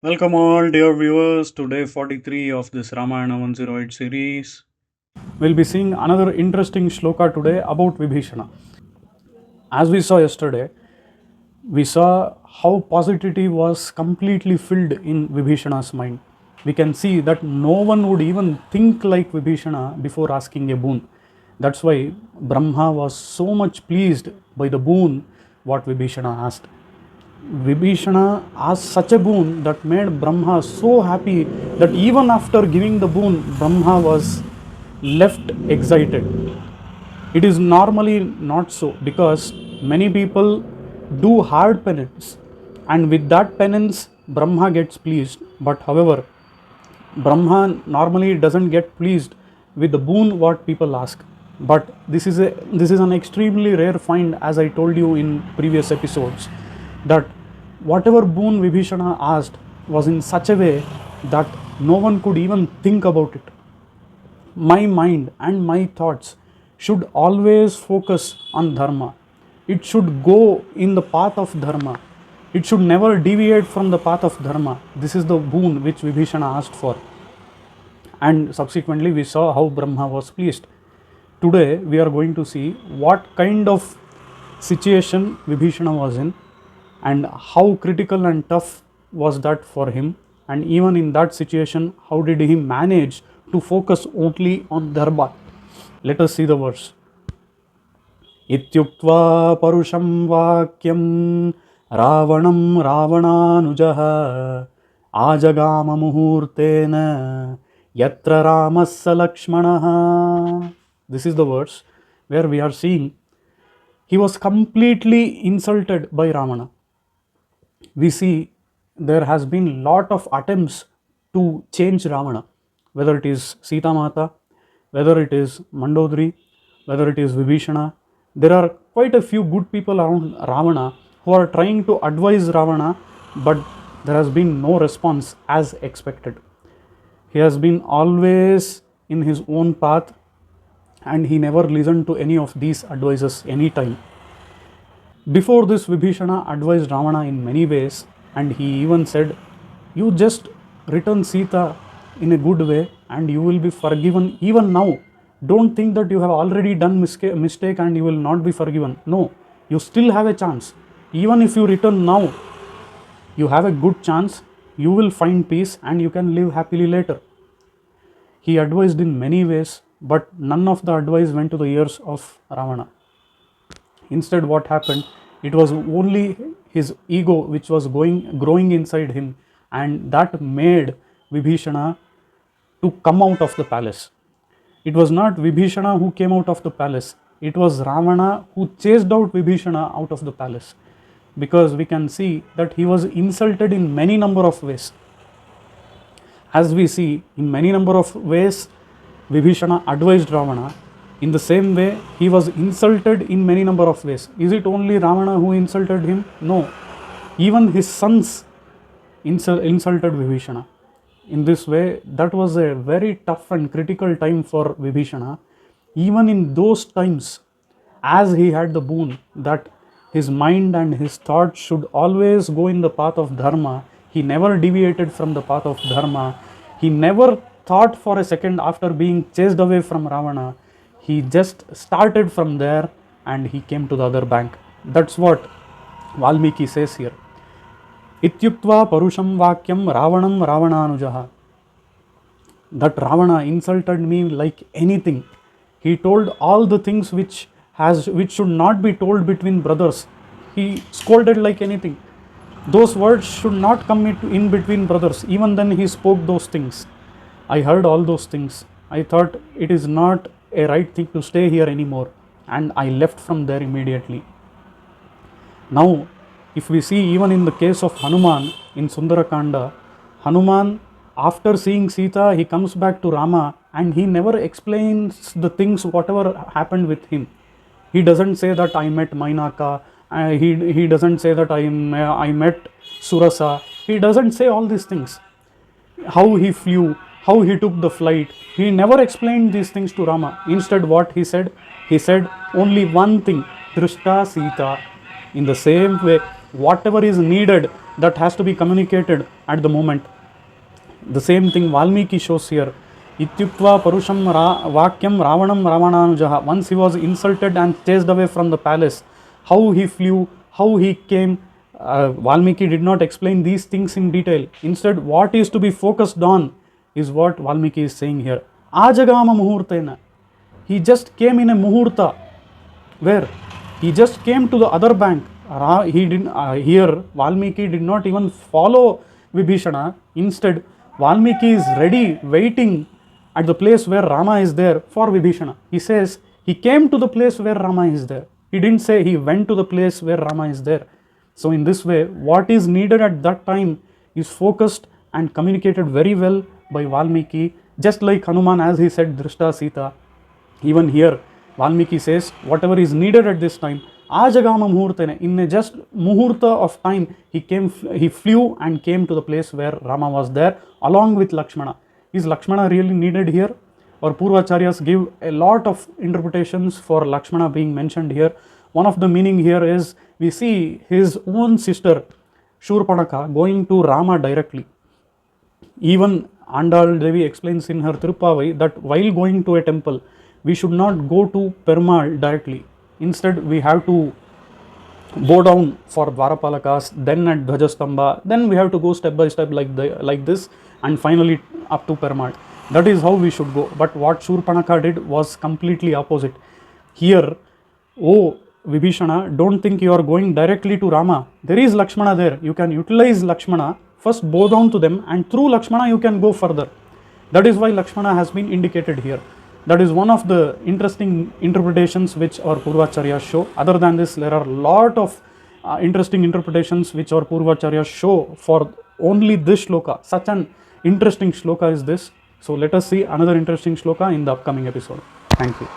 Welcome all dear viewers to day 43 of this Ramayana 108 series. We'll be seeing another interesting shloka today about Vibhishana. As we saw yesterday, we saw how positivity was completely filled in Vibhishana's mind. We can see that no one would even think like Vibhishana before asking a boon. That's why Brahma was so much pleased by the boon what Vibhishana asked. Vibhishana asked such a boon that made Brahma so happy that even after giving the boon, Brahma was left excited. It is normally not so because many people do hard penance, and with that penance, Brahma gets pleased. But however, Brahma normally doesn't get pleased with the boon what people ask. But this is an extremely rare find, as I told you in previous episodes, that whatever boon Vibhishana asked was in such a way that no one could even think about it. My mind and my thoughts should always focus on dharma. It should go in the path of dharma. It should never deviate from the path of dharma. This is the boon which Vibhishana asked for. And subsequently we saw how Brahma was pleased. Today we are going to see what kind of situation Vibhishana was in and how critical and tough was that for him, and even in that situation how did he manage to focus only on dharma. Let us see the verse. Ityuktva parusham vakyam ravanam ravananujah ajagama muhurtena yatra ramassa lakshmanah. This is the verse where we are seeing he was completely insulted by Ravana. We see there has been lot of attempts to change Ravana, whether it is Sita Mata, whether it is Mandodari, whether it is Vibhishana. There are quite a few good people around Ravana who are trying to advise Ravana, but there has been no response as expected. He has been always in his own path and he never listened to any of these advices any time. Before this, Vibhishana advised Ravana in many ways, and he even said, "You just return Sita in a good way and you will be forgiven even now. Don't think that you have already done mistake and you will not be forgiven. No, you still have a chance. Even if you return now, you have a good chance. You will find peace and you can live happily later." He advised in many ways, but none of the advice went to the ears of Ravana. Instead, what happened? It was only his ego which was growing inside him, and that made Vibhishana to come out of the palace. It was not Vibhishana who came out of the palace. It was Ravana who chased out Vibhishana out of the palace, because we can see that he was insulted in many number of ways. As we see, in many number of ways, Vibhishana advised Ravana. In the same way, he was insulted in many number of ways. Is it only Ravana who insulted him? No. Even his sons insulted Vibhishana. In this way, that was a very tough and critical time for Vibhishana. Even in those times, as he had the boon that his mind and his thoughts should always go in the path of dharma, he never deviated from the path of dharma. He never thought for a second after being chased away from Ravana. He just started from there and he came to the other bank. That's what Valmiki says here. Ityuktva parusham vakyam ravanam ravananujah. That Ravana insulted me like anything. He told all the things which should not be told between brothers. He scolded like anything. Those words should not come in between brothers. Even then he spoke those things. I heard all those things. I thought it is not a right thing to stay here anymore, and I left from there immediately. Now, if we see even in the case of Hanuman in Sundarakanda, Hanuman, after seeing Sita, he comes back to Rama and he never explains the things whatever happened with him. He doesn't say that I met Mainaka. He doesn't say that I met Surasa. He doesn't say all these things. How he flew, how he took the flight. He never explained these things to Rama. Instead, what he said only one thing, Drishta Sita. In the same way, whatever is needed, that has to be communicated at the moment. The same thing Valmiki shows here. Ityuktva Parusham Vakyam Ravanam Ramanuja. Once he was insulted and chased away from the palace, how he flew, how he came. Valmiki did not explain these things in detail. Instead, what is to be focused on is what Valmiki is saying here. Ajagama Muhurtena. He just came in a Muhurta. Where? He just came to the other bank. He didn't, here, Valmiki did not even follow Vibhishana. Instead, Valmiki is ready, waiting at the place where Rama is there for Vibhishana. He says, he came to the place where Rama is there. He didn't say he went to the place where Rama is there. So in this way, what is needed at that time is focused and communicated very well by Valmiki, just like Hanuman, as he said, Drishta Sita. Even here, Valmiki says, whatever is needed at this time, Ajagama Muhurtene, in a just Muhurta of time, he flew and came to the place where Rama was there, along with Lakshmana. Is Lakshmana really needed here? Or Purvacharyas give a lot of interpretations for Lakshmana being mentioned here. One of the meaning here is, we see his own sister, Shurpanaka, going to Rama directly. Even Andal Devi explains in her Tirupavai that while going to a temple, we should not go to Perumal directly. Instead, we have to go down for Dwarapalakas, then at Dhwajastamba, then we have to go step by step like this, and finally up to Perumal. That is how we should go. But what Shurpanaka did was completely opposite. Here, oh Vibhishana, don't think you are going directly to Rama. There is Lakshmana there. You can utilize Lakshmana, first bow down to them, and through Lakshmana you can go further. That is why Lakshmana has been indicated here. That is one of the interesting interpretations which our Purvacharyas show. Other than this, there are a lot of interesting interpretations which our Purvacharyas show for only this shloka. Such an interesting shloka is this. So let us see another interesting shloka in the upcoming episode. Thank you.